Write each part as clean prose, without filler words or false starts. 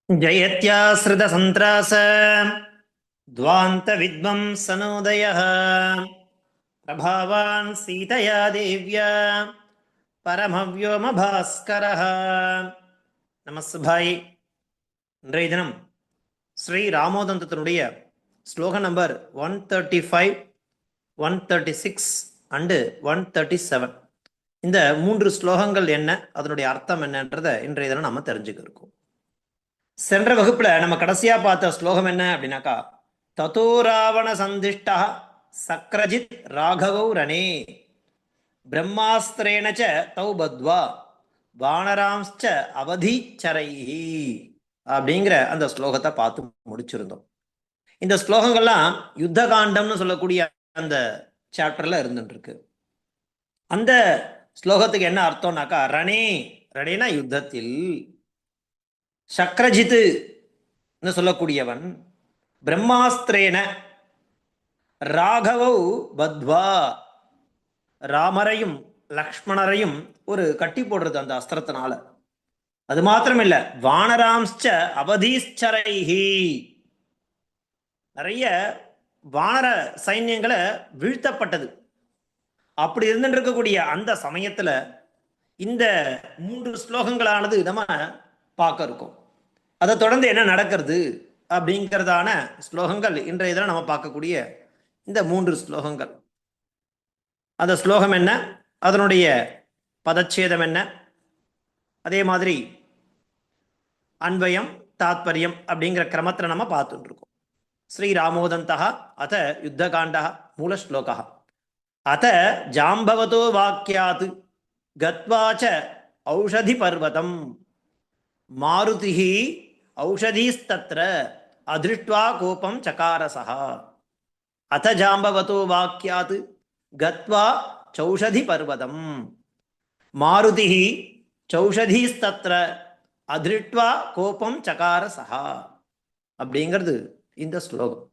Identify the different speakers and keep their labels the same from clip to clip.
Speaker 1: जयत्याश्रितसन्त्रास ध्वान्तविद्वंसनोदयः प्रभावान् सीतया देव्या परमव्योमभास्करः நமஸ்பாய். இன்றைய தினம் ஸ்ரீ ராமோதந்தத்தினுடைய ஸ்லோகம் நம்பர் 135, 136 அண்டு 137. இந்த 3 ஸ்லோகங்கள் என்ன, அதனுடைய அர்த்தம் என்னன்றதை இன்றைய தினம் நம்ம தெரிஞ்சுக்க இருக்கோம். சென்ற வகுப்புல நம்ம கடைசியா பார்த்த ஸ்லோகம் என்ன அப்படின்னாக்கா, ததோ ராவண சந்திஷ்டா சக்ரஜித் ராகவௌ ரணே பிரம்மாஸ்திரேணச்ச தௌ பத்வா வானராம்ச்ச அவதீச்சரைஹி அப்படிங்கிற அந்த ஸ்லோகத்தை பார்த்து முடிச்சிருந்தோம். இந்த ஸ்லோகங்கள்லாம் யுத்த காண்டம்னு சொல்லக்கூடிய அந்த சாப்டர்ல இருந்துட்டு இருக்கு. அந்த ஸ்லோகத்துக்கு என்ன அர்த்தம்னாக்கா, ரணே, ரணேனா யுத்தத்தில், சக்ரஜித்து சொல்லக்கூடியவன், பிரம்மாஸ்திரேன ராகவௌ பத்வா, ராமரையும் லக்ஷ்மணரையும் ஒரு கட்டி போடுறது அந்த அஸ்திரத்தினால. அது மாத்திரம் இல்ல, வானராம்ச்ச அவதீச்சரைஹி, நிறைய வானர சைன்யங்களை வீழ்த்தப்பட்டது. அப்படி இருந்துட்டு இருக்கக்கூடிய அந்த சமயத்துல இந்த 3 ஸ்லோகங்களானது நம்ம பார்க்க இருக்கோம். அதை தொடர்ந்து என்ன நடக்கிறது அப்படிங்கிறதான ஸ்லோகங்கள் இன்றைய தினம் நம்ம பார்க்கக்கூடிய இந்த 3 ஸ்லோகங்கள். அந்த ஸ்லோகம் என்ன, அதனுடைய பதச்சேதம் என்ன, அதே மாதிரி அன்வயம் தாத்பரியம் அப்படிங்கிற கிரமத்தில் நம்ம பார்த்துட்டு இருக்கோம். ஸ்ரீராமோதந்தः அத யுத்தகாண்டः மூலஸ்லோகः. அத ஜாம்பவதோ வாக்கியாத் கத்வாச்ச ஔஷதி பர்வதம் மாருதிஹி ஔஷதீஸ்தத்ர அதிருஷ்ட்வா கோபம் சகாரசஹ. அத ஜாம்பவதோ வாக்கியாத் கத்வா சௌஷதி பர்வதம் மாருதிஹி சௌஷதீஸ்தத்ர அதிருஷ்ட்வா கோபம் சகாரசஹ அப்படிங்கிறது இந்த ஸ்லோகம்.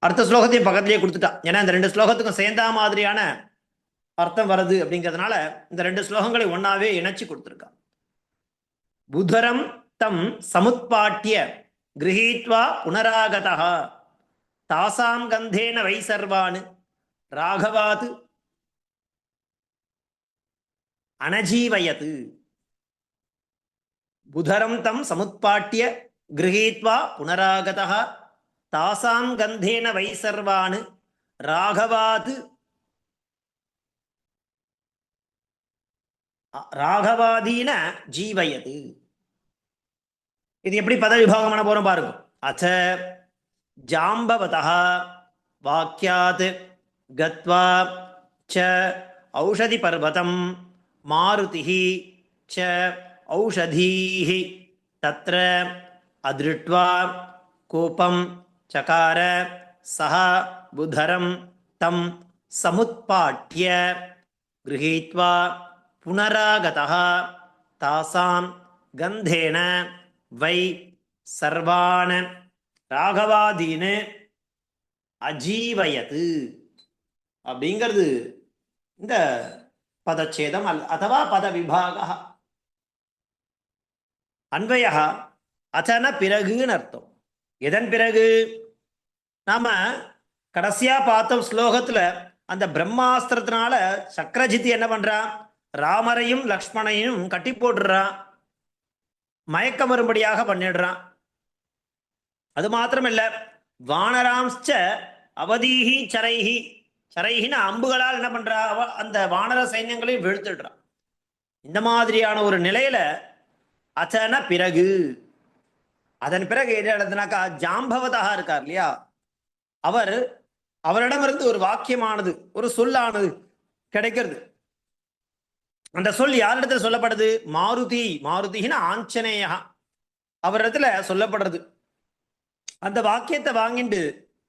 Speaker 1: அடுத்த ஸ்லோகத்தையும் பக்கத்திலேயே கொடுத்துட்டா. ஏன்னா இந்த 2 ஸ்லோகத்துக்கும் சேர்ந்தா மாதிரியான அர்த்தம் வருது அப்படிங்கிறதுனால இந்த 2 ஸ்லோகங்களை ஒன்னாவே இணைச்சு கொடுத்துருக்கா. புதரம் தம் சமுத்பாட்டிய கிரஹீத்வா புனராகதः தாசாம் கந்தேன வை சர்வான் ராகவாத் அனஜீவயத். புதரம் தம் சமுத்பாட்டிய கிரஹீத்வா புனராகதः தாசாம் கந்தேன வை சர்வான் ராகவாத் ராகவாதீன ஜீவயது. இது எப்படி பத விபாகம் பண்ண போறோம் பாருங்க. அச்ச ஜாம்பவதः வாக்கியாத் கத்வா ச ஔஷதி பர்வதம் மாருதிஹி ச ஔஷதீஹி தத்ர அதிருஷ்ட்வா கோபம் சகார சஹ புதரம் தம் சமுத்பாட்ய கிரஹீத்வா புனராகதः தாசாம் கந்தேன வை சர்வான் ராகவாதீன் அஜீவயத் அப்படிங்கிறது இந்த பதச்சேதம் அதுவா பத விபாக. அன்வய அச்சன பிறகுன்னு அர்த்தம். எதன் பிறகு? நாம கடைசியா பார்த்த ஸ்லோகத்துல அந்த பிரம்மாஸ்திரத்தினால சக்கரஜித்து என்ன பண்றான், ராமரையும் லக்ஷ்மணையும் கட்டி போட்டுறான், மயக்கம் வரும்படியாக பண்ணிடுறான். அது மாத்திரம் இல்ல, வானராம்ச்ச அவதீஹி சரைஹி, சரைஹின்னு அம்புகளால் என்ன பண்றா, அந்த வானர சைன்யங்களையும் வீழ்த்திடுறான். இந்த மாதிரியான ஒரு நிலையில அச்சன பிறகு, அதன் பிறகு என்ன நடந்ததுனாக்கா, ஜாம்பவதா இருக்கார் இல்லையா, அவரிடமிருந்து ஒரு வாக்கியமானது, ஒரு சொல்லானது கிடைக்கிறது. அந்த சொல் யாரிடத்துல சொல்லப்படுது? மாருதி, மாருதின்னு ஆஞ்சநேயா அவரிடத்துல சொல்லப்படுறது. அந்த வாக்கியத்தை வாங்கிட்டு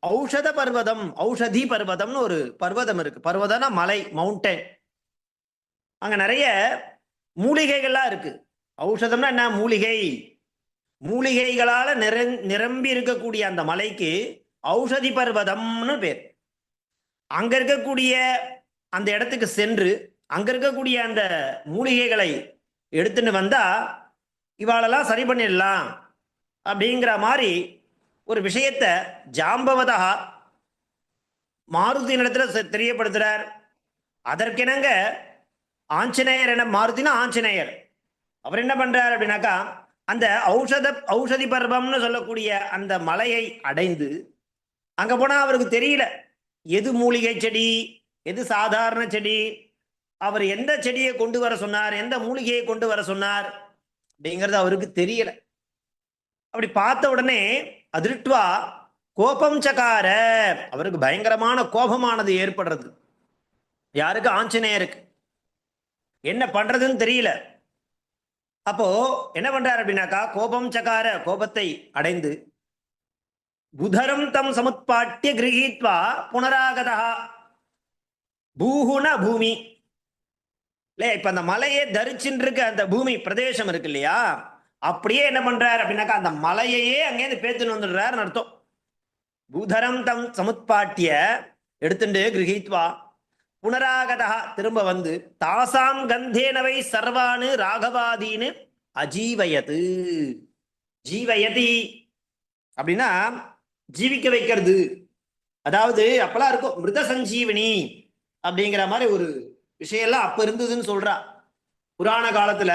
Speaker 1: ஔஷத பர்வதம், ஔஷதி பர்வதம்னு ஒரு பர்வதம் இருக்கு. பர்வதம்னா மலை, மவுண்டன். அங்க நிறைய மூலிகைகள்லாம் இருக்கு. ஔஷதம்னா என்ன? மூலிகை. மூலிகைகளால நிரம்பி இருக்கக்கூடிய அந்த மலைக்கு ஔஷதி பர்வதம்னு பேர். அங்க இருக்கக்கூடிய அந்த இடத்துக்கு சென்று அங்க இருக்கக்கூடிய அந்த மூலிகைகளை எடுத்துன்னு வந்தா இவாளெல்லாம் சரி பண்ணிடலாம் அப்படிங்கிற மாதிரி ஒரு விஷயத்த ஜாம்பவதா மாருதி இடத்துல தெரியப்படுத்துறார். அதற்கிணங்க ஆஞ்சநேயர் என்ன, மாருதினா ஆஞ்சநேயர், அவர் என்ன பண்றார் அப்படின்னாக்கா அந்த ஔஷதி பர்வம்னு சொல்லக்கூடிய அந்த மலையை அடைந்து அங்க போனா அவருக்கு தெரியல எது மூலிகை செடி எது சாதாரண செடி, அவர் எந்த செடியை கொண்டு வர சொன்னார், எந்த மூலிகையை கொண்டு வர சொன்னார் அப்படிங்கிறது அவருக்கு தெரியல. அப்படி பார்த்த உடனே அதிருட்வா கோபம் சகார, அவருக்கு பயங்கரமான கோபமானது ஏற்படுறது. யாருக்கு? ஆஞ்சநேயருக்கு. என்ன பண்றதுன்னு தெரியல. அப்போ என்ன பண்றாரு அப்படின்னாக்கா கோபம் சகார, கோபத்தை அடைந்து புதரம் தம் சமுத்பாட்டிய கிரகித்வா புனராகதா பூகுண பூமி இல்லையா, இப்ப அந்த மலையை தரிச்சுட்டு இருக்க அந்த பூமி பிரதேசம் இருக்கு இல்லையா, அப்படியே என்ன பண்றாரு அப்படின்னாக்கா அந்த மலையையே அங்கேருந்து பேத்துன்னு வந்துடுறாரு அர்த்தம். பூதரம் தம் சமுத்பாட்டிய எடுத்துட்டு கிரகித்வா புனராகதா திரும்ப வந்து தாசாம் கந்தேனவை சர்வானு ராகவாதீனு அஜீவயது. ஜீவயதி அப்படின்னா ஜீவிக்க வைக்கிறது. அதாவது அப்பெல்லாம் இருக்கும் மிருத சஞ்சீவனி அப்படிங்கிற மாதிரி ஒரு விஷயம்லாம் அப்ப இருந்ததுன்னு சொல்றா. புராண காலத்துல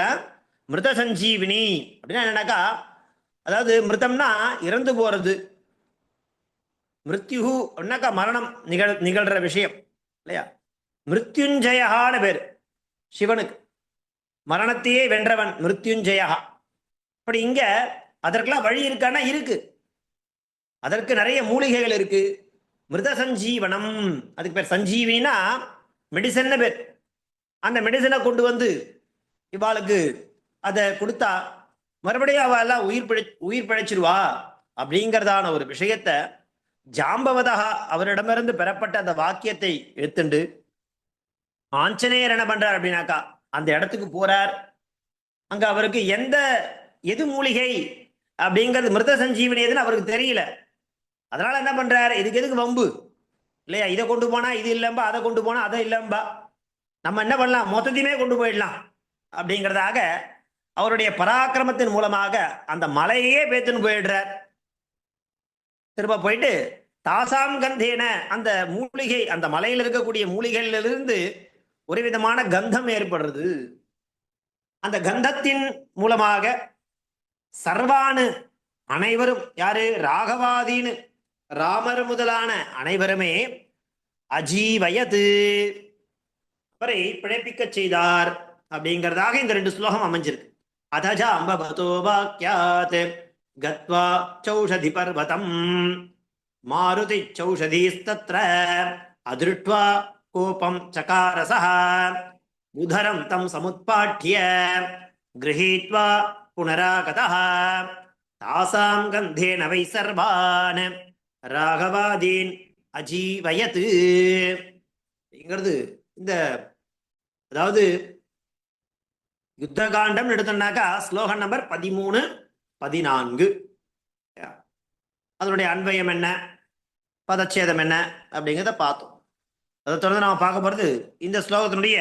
Speaker 1: மிருத சஞ்சீவினி அப்படின்னா என்னன்னாக்கா, அதாவது மிருதம்னா இறந்து போறது, மிருத்யு அப்படின்னாக்கா மரணம் நிகழ்ற விஷயம் இல்லையா. மிருத்யுஞ்சயகான பேர் சிவனுக்கு, மரணத்தையே வென்றவன் மிருத்யுஞ்சயா. அப்படி இங்க அதற்கெல்லாம் வழி இருக்கான்னா இருக்கு, அதற்கு நிறைய மூலிகைகள் இருக்கு. மிருத சஞ்சீவனம், அதுக்கு பேர் சஞ்சீவினா மெடிசன் பேர். அந்த மெடிசனை கொண்டு வந்து இவாளுக்கு அதை கொடுத்தா மறுபடியும் அவ எல்லாம் உயிர் பிழைச்சிருவா அப்படிங்கிறதான ஒரு விஷயத்த ஜாம்பவதா அவரிடமிருந்து பெறப்பட்ட அந்த வாக்கியத்தை எடுத்துண்டு ஆஞ்சநேயர் என்ன பண்றார் அப்படின்னாக்கா அந்த இடத்துக்கு போறார். அங்க அவருக்கு எது மூலிகை அப்படிங்கிறது மிருத சஞ்சீவனி எதுன்னு அவருக்கு தெரியல. அதனால என்ன பண்றாரு, இதுக்கு எதுக்கு வம்பு இல்லையா, இதை கொண்டு போனா இது இல்லம்பா, அதை கொண்டு போனா அதை இல்லம்பா, நம்ம என்ன பண்ணலாம் மொத்தத்தையுமே கொண்டு போயிடலாம் அப்படிங்கிறதாக அவருடைய பராக்கிரமத்தின் மூலமாக அந்த மலையே பேத்துன்னு போயிடுறார். திரும்ப போயிட்டு தாசாம் கந்தேன, அந்த மூலிகை அந்த மலையில் இருக்கக்கூடிய மூலிகையிலிருந்து ஒரு விதமான கந்தம் ஏற்படுறது. அந்த கந்தத்தின் மூலமாக சர்வானு அனைவரும், யாரு? ராகவாதீனு ராமர் முதலான அனைவருமே அஜீவயது அவரை பிழைப்பிக்க செய்தார் அப்படிங்கிறதாக இந்த 2 ஸ்லோகம் அமைஞ்சிருக்கு. அதஜா அம்பபதோ வாக்கியாத் கத்வா சௌஷதி பர்வதம் மாருதி சௌஷதீஸ்தத்ர அதிருட்வா கோபம் சகாரசஹ உதரம் தம் சமுத்பாட்ய கிரஹீத்வா புனராகதஹ தாசாம் கந்தேன வை சர்வான் ராகவாதீன் அஜீவயத். அப்படிங்கிறது இந்த, அதாவது யுத்த காண்டம் எடுத்தோம்னாக்கா ஸ்லோகம் நம்பர் 13, 14. அதனுடைய அன்வயம் என்ன, பதச்சேதம் என்ன அப்படிங்கிறத பார்த்தோம். அதை தொடர்ந்து நாம பார்க்க போறது இந்த ஸ்லோகத்தினுடைய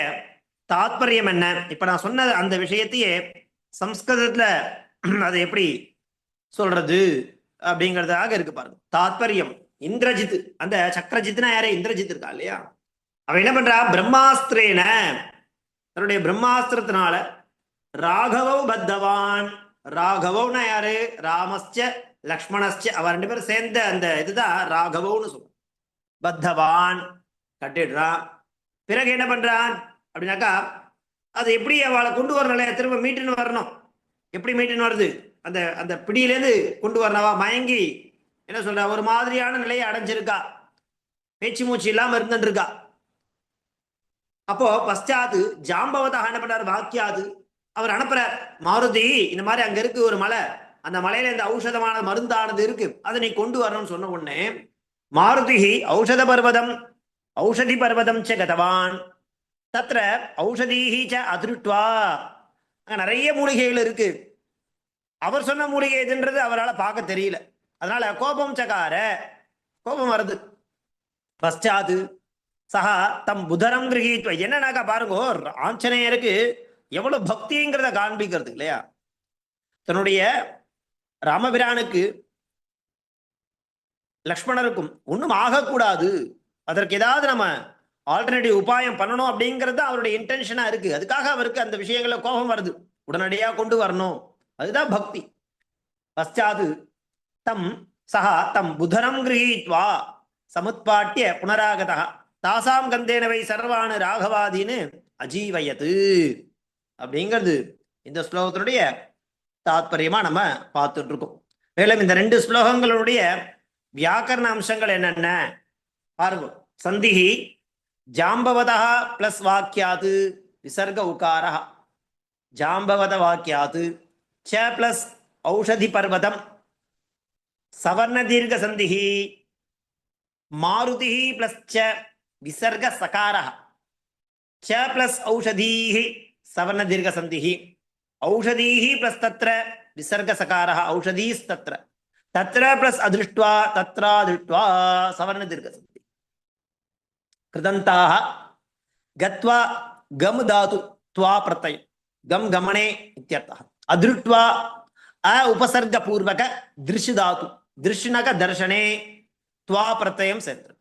Speaker 1: தாத்பரியம் என்ன. இப்ப நான் சொன்ன அந்த விஷயத்தையே சம்ஸ்கிருதத்துல அதை எப்படி சொல்றது அப்படிங்கிறதாக இருக்கு பாருங்க. தாத்பரியம் இந்திரஜித், அந்த சக்கரஜித்னா யாரே இந்திரஜித் இருக்கா இல்லையா, அவன் என்ன பண்றா, பிரம்மாஸ்திரேன தன்னுடைய பிரம்மாஸ்திரத்தினால ராகவவ் பத்தவான். ராகவவ்னா யாரு, ராமஸ்ச லக்ஷ்மணஸ்ச, அவர் 2 பேரும் சேர்ந்த அந்த இதுதான் ராகவவ்னு சொல்லுவோம். பத்தவான் கட்டிடுறான். பிறகு என்ன பண்றான் அப்படின்னாக்கா அது எப்படி அவளை கொண்டு வரணும், திரும்ப மீட்டுன்னு வரணும். எப்படி மீட்டுன்னு வருது, அந்த அந்த பிடியிலேருந்து கொண்டு வரனவா மயங்கி என்ன சொல்ற ஒரு மாதிரியான நிலையை அடைஞ்சிருக்கா, பேச்சு மூச்சு இல்லாம இருந்துட்டு இருக்கா. அப்போ பశ్చాத்து ஜாம்பவதா என்ன பண்றாரு, வாக்கியாது அவர் அனுப்புறார், மாருதி இந்த மாதிரி அங்க இருக்கு ஒரு மலை, அந்த மலையில இந்த ஔஷதமான மருந்தானது இருக்கு, அதை நீ கொண்டு வரணும்னு சொன்ன உடனே மாருதி ஔஷதி பர்வதம் ச கதவான் தத்ர ஔஷதீஹி ச அதிருட்வா. அங்க நிறைய மூலிகைகள் இருக்கு, அவர் சொன்ன மூலிகை எதுன்றது அவரால் பார்க்க தெரியல. அதனால கோபம் சகார, கோபம் வருது. பశ్చాத்து சஹா தம் புதரம் கிரகித்வா. என்னன்னாக்கா பாருங்க, ஆஞ்சநேயருக்கு எவ்வளவு பக்திங்கிறத காண்பிக்கிறது இல்லையா. தன்னுடைய ராமபிரானுக்கு லக்ஷ்மணருக்கும் ஒன்றும் ஆகக்கூடாது, அதற்கு ஏதாவது நம்ம ஆல்டர்னேட்டிவ் உபாயம் பண்ணணும் அப்படிங்கிறது அவருடைய இன்டென்ஷனா இருக்கு. அதுக்காக அவருக்கு அந்த விஷயங்கள கோபம் வருது, உடனடியாக கொண்டு வரணும். அதுதான் பக்தி. பశ్చాத் தம் சஹா தம் புதரம் கிரகீத்வா சமுத்பாட்டிய புனராகதா தாசாம் கந்தேனவை சர்வானு ராகவாதின்னு அஜீவயது அப்படிங்கிறது இந்த ஸ்லோகத்தினுடைய தாத்பரியமா நம்ம பார்த்துட்டு இருக்கோம். மேலும் இந்த 2 ஸ்லோகங்களுடைய வியாக்கரண அம்சங்கள் என்னென்ன பாருங்க. சந்திஹி ஜாம்பவதா பிளஸ் வாக்கியாது விசர்க உகாரா, ஜாம்பவத வாக்கியாது ச பிளஸ் ஔஷதி பர்வதம் சவர்ண தீர்க்க சந்திஹி மாருதி பிளஸ் ச விசர்க சகாரா ச பிளஸ் ஔஷதீஹி சவர்ண தீர்க்க சந்திஹி ஔஷதீஹி பிளஸ் தத்ர விசர்க சகாரா ஔஷதீஸ்தத்ர தத்ர பிளஸ் அதிருஷ்ட்வா தத்ரா திருஷ்ட்வா சவர்ண தீர்க்க சந்தி கிருதந்தாக கத்வா கம் தாது त्वा प्रत्यय गम गमने इत्यर्थः अदृष्ट्वा अ उपसर्ग पूर्वक दृश्य धातु दृश्यनक दर्शने त्वा प्रत्ययं सेर्तक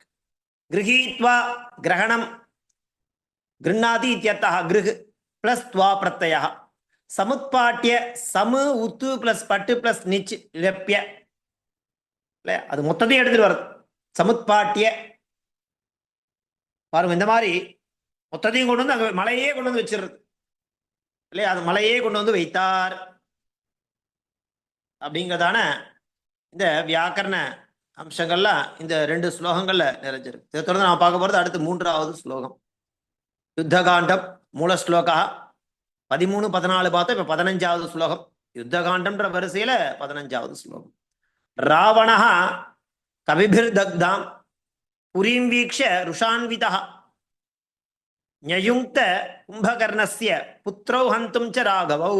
Speaker 1: गृहीत्वा ग्रहणं गृह्णाति इत्यर्थः गृह प्लस त्वा प्रत्ययः समुत्पाट्य सम उत् प्लस पट् प्लस निच लप्य அது மொத்தத்தையும் எடுத்துட்டு வருது. சமுத்பாட்டிய பாருங்க, இந்த மாதிரி மொத்தத்தையும் கொண்டு வந்து அங்க மலையே கொண்டு வந்து வச்சிருது இல்லையா, அது மலையே கொண்டு வந்து வைத்தார் அப்படிங்கிறதான இந்த வியாக்கரண அம்சங்கள்லாம் இந்த 2 ஸ்லோகங்கள்ல நிறைஞ்சிருக்கு. இதை தொடர்ந்து நான் பார்க்க போறது அடுத்து 3வது ஸ்லோகம். யுத்தகாண்டம் மூல ஸ்லோகா 13, 14 பார்த்தோம். இப்ப 15வது ஸ்லோகம். யுத்தகாண்டம்ன்ற வரிசையில 15வது ஸ்லோகம். ராவணः கவிபிர்தக்தாம் புரீம் வீக்ஷ ருஷான்விதः ஞயுங்க்த கும்பகர்ணஸ்ய புத்ரௌ ஹந்தும் ச ராகவௌ.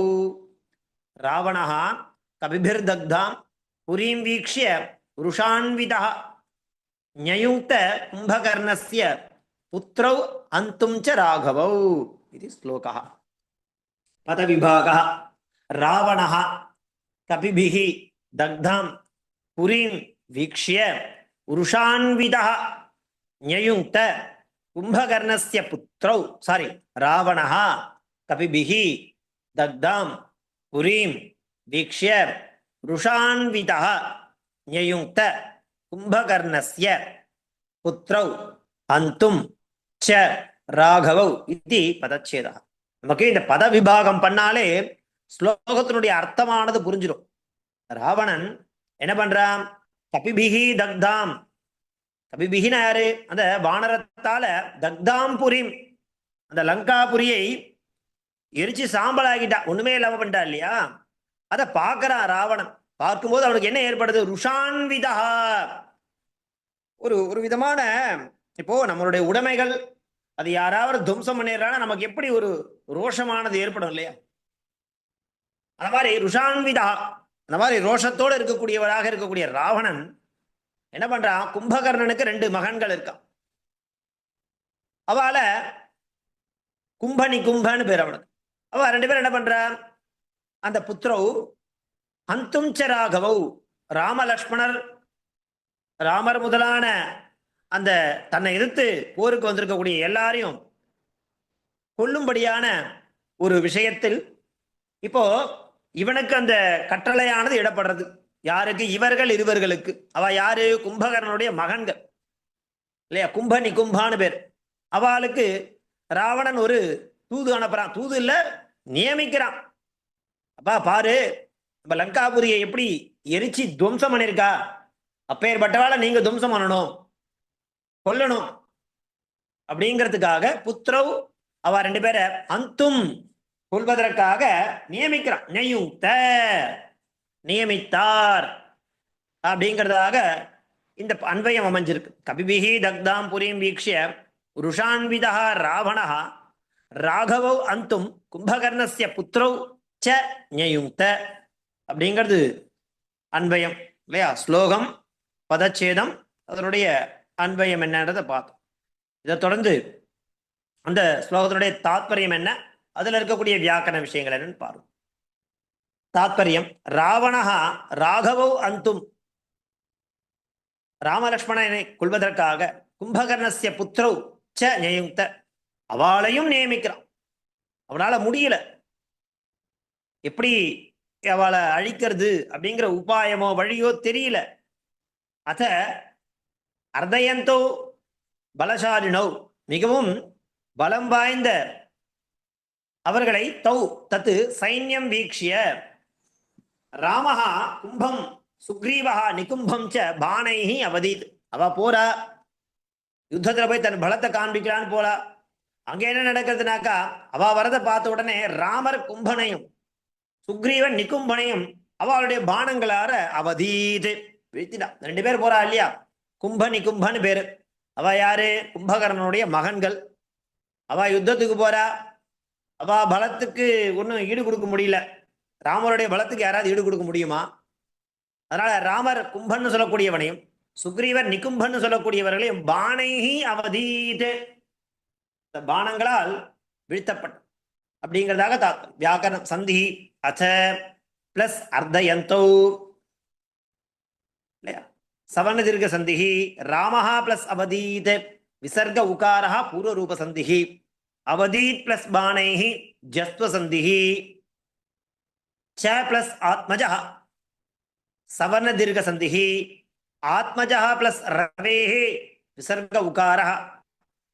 Speaker 1: ராவணः கவிபிர்தக்தாம் புரீம் வீக்ஷ்ய ருஷான்விதः ஞயுங்க்த கும்பகர்ணஸ்ய புத்ரௌ ஹந்தும் ச ராகவௌ. இது ஸ்லோகः. பதவிபாகः. ராவணः கபிபிः தக்தாம் புரீம் வீக்ஷ்ய உருஷான்விதः ஞயுங்க்த கும்பகர்ணஸ்ய புத்ரௌ ராவணः கபிபிः தக்தாம் புரீம் வீக்ஷ்ய ருஷான்விதः ஞயுங்க்த கும்பகர்ணஸ்ய புத்ரௌ ஹந்தும் ச ராகவௌ இது பதச்சேதः. நமக்கு இந்த பத விபாகம் பண்ணாலே ஸ்லோகத்தினுடைய அர்த்தமானது புரிஞ்சிடும். ராவணன் என்ன பண்றான்? கபிபிஹி தக்தாம். கபிபிஹினா யாரு? அந்த வானரத்தால தக்தாம் புரிம், அந்த லங்காபுரியை எரிச்சு சாம்பல் ஆகிட்டா, ஒண்ணுமே இல்லாம பண்ணிட்டா இல்லையா. அதை பார்க்கறான் ராவணன். பார்க்கும்போது அவனுக்கு என்ன ஏற்படுது? ருஷான்விதா. ஒரு விதமான, இப்போ நம்மளுடைய உடைமைகள் அது யாராவது துவம்சம் பண்ணிடுறாங்கன்னா நமக்கு எப்படி ஒரு ரோஷமானது ஏற்படும் இல்லையா. அந்த மாதிரி ருஷான்விதா, அந்த மாதிரி ரோஷத்தோடு இருக்கக்கூடியவராக இருக்கக்கூடிய ராவணன் என்ன பண்றான்? கும்பகர்ணனுக்கு 2 மகன்கள் இருக்கான். அவளை கும்பனி கும்பன்னு பேர் அவனுக்கு. அவ 2 பேரும் என்ன பண்றா? அந்த புத்திரௌ ஹந்தும் ச ராகவௌ, ராமலக்ஷ்மணர் ராமர் முதலான அந்த தன்னை எதிர்த்து போருக்கு வந்திருக்கக்கூடிய எல்லாரையும் கொல்லும்படியான ஒரு விஷயத்தில் இப்போ இவனுக்கு அந்த கட்டளையானது இடப்படுறது. யாருக்கு? இவர்கள் இருவர்களுக்கு. அவ யாரு? கும்பகர்ணனுடைய மகன்கள் இல்லையா, கும்பனி கும்பான்னு பேர். அவளுக்கு ராவணன் ஒரு தூது அனுப்புறான். தூது இல்ல, நியமிக்கிறான். அப்பா பாரு, நம்ம லங்காபுரியை எப்படி எரிச்சு துவம்சம் பண்ணிருக்கா, அப்பேற்பட்டவாளை நீங்க துவம்சம் பண்ணணும், கொல்லணும் அப்படிங்கிறதுக்காக புத்திரவ் அவ 2 பேரை அந்தும் கொள்வதற்காக நியமிக்கிறான். ஞயுங்க்த நியமித்தார் அப்படிங்கிறதாக இந்த அன்வயம் அமைஞ்சிருக்கு. கபிபிஹி தக்தாம் புரீம் வீக்ஷ்ய ருஷான்விதா ராவணः ராகவௌ அந்தும் கும்பகர்ணஸ்ய புத்ரௌ ச ஞயுங்க்த அப்படிங்கிறது அன்வயம் இல்லையா. ஸ்லோகம், பதச்சேதம், அதனுடைய அன்வயம் என்னன்றதை பார்த்தோம். இதை தொடர்ந்து அந்த ஸ்லோகத்தினுடைய தாத்பரியம் என்ன, அதுல இருக்கக்கூடிய வியாக்கரண விஷயங்கள் என்னன்னு பாருங்க. தாத்பரியம் ராவணஹ ராகவௌ அந்தும் ராமலக்ஷ்மணனை கொள்வதற்காக கும்பகர்ணஸ்ய புத்திரௌ ச நியுக்த அவளையும் நியமிக்கிறான். அவனால முடியல, எப்படி அவளை அழிக்கிறது அப்படிங்கிற உபாயமோ வழியோ தெரியல. அத அர்தயந்தோ பலசாலினோ மிகவும் பலம் வாய்ந்த அவர்களை தௌ தத்து சைன்யம் வீக்ஷிய ராமஹா கும்பம் சுக்ரீவஹா நிகும்பம் ச பானைஹி அவதீத். அவ போறா, யுத்தத்துல போய் தன் பலத்தை காண்பிக்கலான்னு போறா. அங்க என்ன நடக்கிறதுனாக்கா, அவ வரதை பார்த்த உடனே ராமர் கும்பனையும் சுக்ரீவன் நிகும்பனையும் அவளுடைய பானங்களார அவதீது வீழ்த்திடா. 2 பேர் போறா இல்லையா, கும்ப நிகும்பன்னு பேரு. அவ யாரு, கும்பகர்ணனுடைய மகன்கள். அவ யுத்தத்துக்கு போறா. அவ பலத்துக்கு ஒன்றும் ஈடு கொடுக்க முடியல. ராமருடைய பலத்துக்கு யாராவது ஈடு கொடுக்க முடியுமா? அதனால ராமர் கும்பன்னு சொல்லக்கூடியவனையும் சுக்ரீவர் நிகும்பன்னு சொல்லக்கூடியவர்களையும் பானைஹி அவதீது பானங்களால் வீழ்த்தப்பட்ட அப்படிங்கிறதாக வியாக்கரணம் சந்தி அச்ச பிளஸ் அர்த்தயந்தோ இல்லையா, சவர்ண தீர்க்க சந்திஹி ராமஹா பிளஸ் அவதீத் விசர்க உகாரஹா பூர்வ ரூப சந்திஹி அவதீத் பிளஸ் பானைஹி ஜஸ்வ சந்திஹி ச பிளஸ் ஆத்மஜः சவர்ண தீர்க்க சந்திஹி ஆத்மஜः பிளஸ் ரவேஹ விசர்க உகாரஹ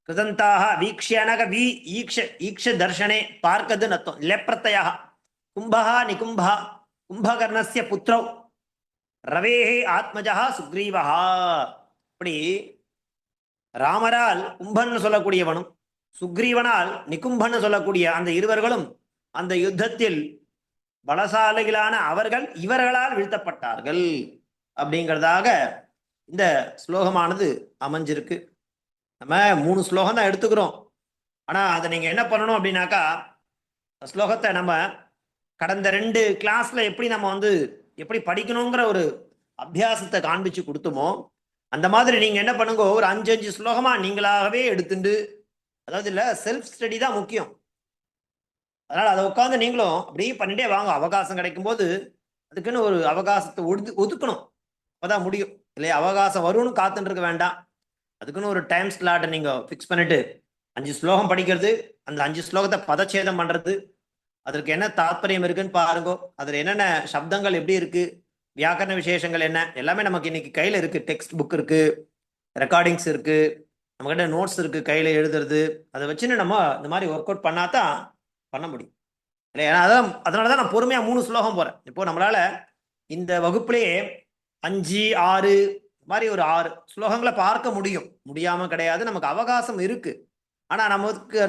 Speaker 1: கிருதந்தாக வீக்ஷ்யனக வி ஈக்ஷ ஈக்ஷ தர்ஷனே பார்க்கது நத்தம் லெப்ரத்தயா கும்பஹா நிகும்பா கும்பகர்ணஸ்ய புத்ரௌ ரவேஹே ஆத்மஜா சுக்ரீவஹா. இப்படி ராமரால் கும்பன்னு சொல்லக்கூடியவனும் சுக்ரீவனால் நிகும்பன்னு சொல்லக்கூடிய அந்த இருவர்களும் அந்த யுத்தத்தில் பலசாலிகளான அவர்கள் இவர்களால் வீழ்த்தப்பட்டார்கள் அப்படிங்கிறதாக இந்த ஸ்லோகமானது அமைஞ்சிருக்கு. நம்ம 3 ஸ்லோகம் தான் எடுத்துக்கிறோம். ஆனால் அதை நீங்கள் என்ன பண்ணணும் அப்படின்னாக்கா, ஸ்லோகத்தை நம்ம கடந்த 2 கிளாஸில் எப்படி நம்ம எப்படி படிக்கணுங்கிற ஒரு அபியாசத்தை காண்பிச்சு கொடுத்தோமோ அந்த மாதிரி நீங்கள் என்ன பண்ணுங்க, ஒரு 5 ஸ்லோகமாக நீங்களாகவே எடுத்துட்டு, அதாவது இல்லை செல்ஃப் ஸ்டடி தான் முக்கியம். அதனால் அதை உட்காந்து நீங்களும் அப்படியே பண்ணிட்டே வாங்க. அவகாசம் கிடைக்கும்போது அதுக்குன்னு ஒரு அவகாசத்தை ஒதுக்கணும், அப்போதான் முடியும் இல்லையா. அவகாசம் வரும்னு காத்துட்டு இருக்க வேண்டாம். அதுக்குன்னு ஒரு டைம் ஸ்லாட்டை நீங்கள் ஃபிக்ஸ் பண்ணிட்டு 5 ஸ்லோகம் படிக்கிறது, அந்த 5 ஸ்லோகத்தை பதச்சேதம் பண்ணுறது, அதற்கு என்ன தாத்பரியம் இருக்குன்னு பாருங்க. அதில் என்னென்ன சப்தங்கள் எப்படி இருக்கு, வியாக்கரண விசேஷங்கள் என்ன, எல்லாமே நமக்கு இன்னைக்கு கையில் இருக்கு. டெக்ஸ்ட் புக் இருக்கு, ரெக்கார்டிங்ஸ் இருக்கு, நம்மகிட்ட நோட்ஸ் இருக்கு, கையில் எழுதுறது. அதை வச்சுன்னு நம்ம இந்த மாதிரி ஒர்க் அவுட் பண்ணாதான் பண்ண முடியும் இல்லை. ஏன்னா அதனால தான் நான் பொறுமையாக 3 ஸ்லோகம் போகிறேன். இப்போ நம்மளால இந்த வகுப்புலேயே 5, 6 மாதிரி ஒரு 6 ஸ்லோகங்களை பார்க்க முடியாம கிடையாது, நமக்கு அவகாசம் இருக்கு. ஆனா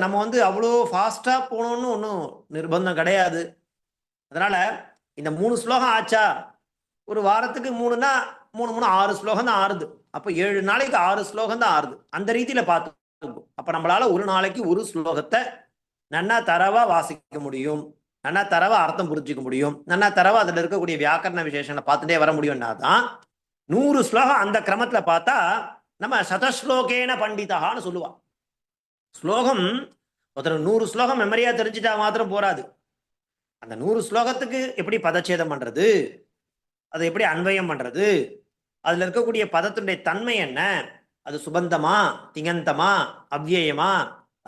Speaker 1: நம்ம அவ்வளோ ஃபாஸ்டா போகணும்னு ஒன்றும் நிர்பந்தம் கிடையாது. அதனால இந்த 3 ஸ்லோகம் ஆச்சா, ஒரு வாரத்துக்கு 3னா 3 6 ஸ்லோகம் தான் ஆறுது. அப்போ 7 நாளைக்கு 6 ஸ்லோகம் தான் ஆறுது. அந்த ரீதியில பார்த்து அப்ப நம்மளால ஒரு நாளைக்கு ஒரு ஸ்லோகத்தை நன்னா தரவா வாசிக்க முடியும், நன்னா தரவா அர்த்தம் புரிஞ்சிக்க முடியும், நன்னா தரவா அதுல இருக்கக்கூடிய வியாக்கரண விசேஷங்களை பார்த்துட்டே வர முடியும்னா தான் 100 ஸ்லோகம் அந்த கிரமத்துல பார்த்தா நம்ம சதஸ்லோகேன பண்டிதான்னு சொல்லுவான். ஸ்லோகம் ஒருத்தர் 100 ஸ்லோகம் மெமரியா தெரிஞ்சுட்டா மாத்திரம் போராது. அந்த 100 ஸ்லோகத்துக்கு எப்படி பதச்சேதம் பண்றது, அதை எப்படி அன்வயம் பண்றது, அதுல இருக்கக்கூடிய பதத்துடைய தன்மை என்ன, அது சுபந்தமா திங்கந்தமா அவ்வியமா,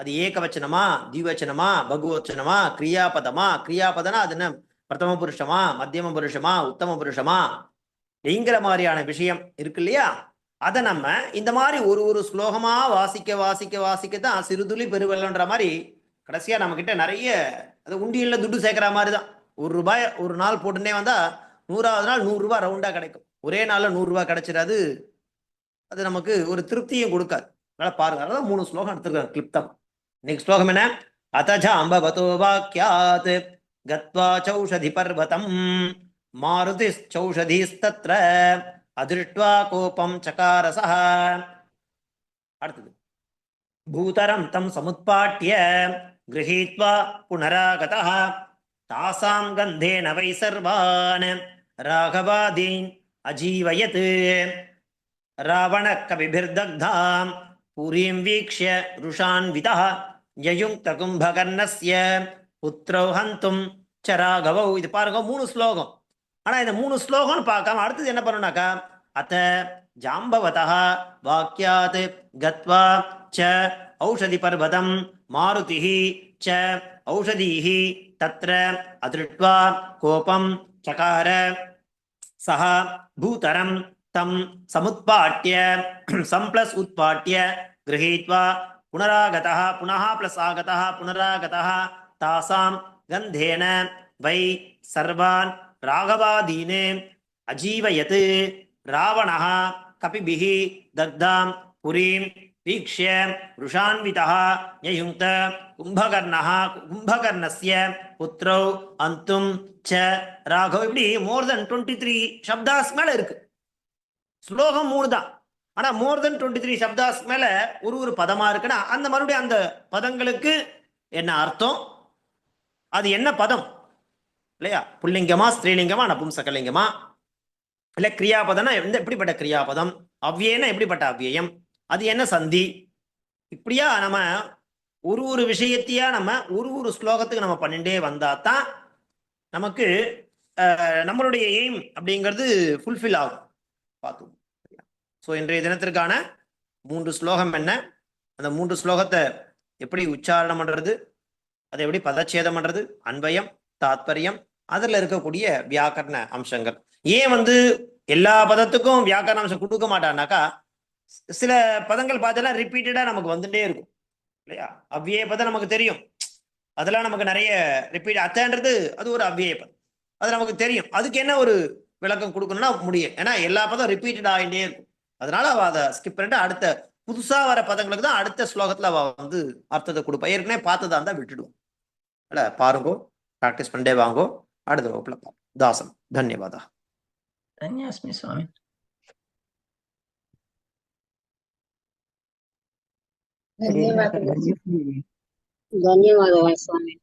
Speaker 1: அது ஏகவச்சனமா திவச்சனமா பகுவச்சனமா கிரியாபதமா, கிரியாபதனா அது என்ன பிரதம புருஷமா மத்தியம புருஷமா உத்தம புருஷமா என்கிற மாதிரியான விஷயம் இருக்கு இல்லையா. அதை நம்ம இந்த மாதிரி ஒரு ஸ்லோகமா வாசிக்க வாசிக்க வாசிக்கத்தான் சிறுதுளி பெருவெள்ளன்ற மாதிரி கடைசியா நம்ம கிட்ட நிறைய அது உண்டியல்ல துட்டு சேர்க்கிற மாதிரி தான். ₹1 ஒரு நாள் போட்டுனே வந்தா 100வது நாள் ₹100 ரவுண்டா கிடைக்கும். ஒரே நாள்ல ₹100 கிடைச்சிடாது, அது நமக்கு ஒரு திருப்தியும் கொடுக்காது. அதனால பாருங்க, அதான் 3 ஸ்லோகம் எடுத்துருக்காங்க கிளிப்தம். நெக்ஸ்ட் ஸ்லோகம் என்ன, அதஜ அம்பவதோ வாக்கியாத் கத்வா சௌஷதி பர்வதம் மாருதி சௌஷதிஸ்தத்ர அதிருஷ்ட்வா கோபம் சகாரசஹ. அடுத்தது பூதரம் தம் சமுத்பாட்ய கிரஹீத்வா புனராகதஹ தாசாம் கந்தேன வை சர்வான் ராகவாதீன் அஜீவயத் ராவண கவிபிர்தக்தாம் புரீம் வீக்ஷ்ய ருஷான்விதः யயுக்த கும்பகர்ணஸ்ய புத்ரௌ ஹந்தும் ச ராகவௌ. இது பாருங்க 3 ஸ்லோகம். ஆனா இந்த 3 ஸ்லோகம்னு பார்க்காம அடுத்தது என்ன பண்ணணும்னாக்கா அத்த ஜாம்பவதः வாக்கியாத் கத்வா ச ஔஷதி பர்வதம் மாருதிः ச ஔஷதீः தத்ர அதிருட்வா கோபம் சகார சஹ பூதரம் தம் சமுத்பாட்ய சம்ப்ளஸ் உத்பாட்ய கிரஹீத்வா புனராகதः புனः ப்ளஸ் ஆகதः புனராகதः தாசாம் கந்தேன வை சர்வான் ராகவாதீனே அஜீவயத் ராவணः கபிபிः தக்தாம் புரீம் வீக்ஷ்ய ருஷான்விதः யயுங்க்த கும்பகர்ணஸ்ய புத்ரௌ அந்தும் ச ராகவ். இப்படி மோர் தென் 23 சப்தாஸ் மேல இருக்கு. ஸ்லோகம் 3 தான், ஆனா மோர் தென் 23 சப்தாஸ் மேல ஒரு பதமா இருக்குன்னா அந்த மறுபடியும் அந்த பதங்களுக்கு என்ன அர்த்தம், அது என்ன பதம் இல்லையா, புல்லிங்கமா ஸ்திரீலிங்கமா நபும்சகலிங்கமா, இல்ல கிரியாபதம்னா எப்படிப்பட்ட கிரியாபதம், அவ்வியம்னா எப்படிப்பட்ட அவ்வியம், அது என்ன சந்தி, இப்படியா நம்ம ஒரு விஷயத்தையா நம்ம ஒரு ஸ்லோகத்துக்கு நம்ம பண்ணிட்டே வந்தா தான் நமக்கு நம்மளுடைய எய்ம் அப்படிங்கிறது ஃபுல்ஃபில் ஆகும். பார்த்தோம். ஸோ இன்றைய தினத்திற்கான 3 ஸ்லோகம் என்ன, அந்த 3 ஸ்லோகத்தை எப்படி உச்சாரணம் பண்றது, அதை எப்படி பதச்சேதம் பண்றது, அன்வயம் தாத்பரியம், அதில் இருக்கக்கூடிய வியாக்கரண அம்சங்கள். ஏன் எல்லா பதத்துக்கும் வியாக்கரண அம்சம் கொடுக்க மாட்டான்னாக்கா சில பதங்கள் பார்த்தா ரிப்பீட்டடா நமக்கு வந்துட்டே இருக்கும் இல்லையா. அவ்விய பதம் நமக்கு தெரியும், அதெல்லாம் நமக்கு நிறைய ரிப்பீட். அத்தன்றது அது ஒரு அவ்விய பதம், அது நமக்கு தெரியும். அதுக்கு என்ன ஒரு விளக்கம் கொடுக்கணும்னா முடியும், ஏன்னா எல்லா பதம் ரிப்பீட்டட் ஆகிட்டே இருக்கும். அதனால அவ அதை ஸ்கிப் பண்ணிட்டு அடுத்த புதுசா வர பதங்களுக்கு தான் அடுத்த ஸ்லோகத்துல அவ அர்த்தத்தை கொடுப்பா. ஏற்கனவே பார்த்ததா இருந்தா விட்டுடுவோம். இல்ல பாருங்கோ, ப்ராக்டிஸ் பண்ணிட்டே வாங்கோ. அடுத்த வகுப்புல பார்ப்போம். தாசன் தன்யவாதா.
Speaker 2: धन्योस्मि स्वामी।
Speaker 3: ಧನ್ಯವಾದಗಳು ಸ್ವಾಮಿ.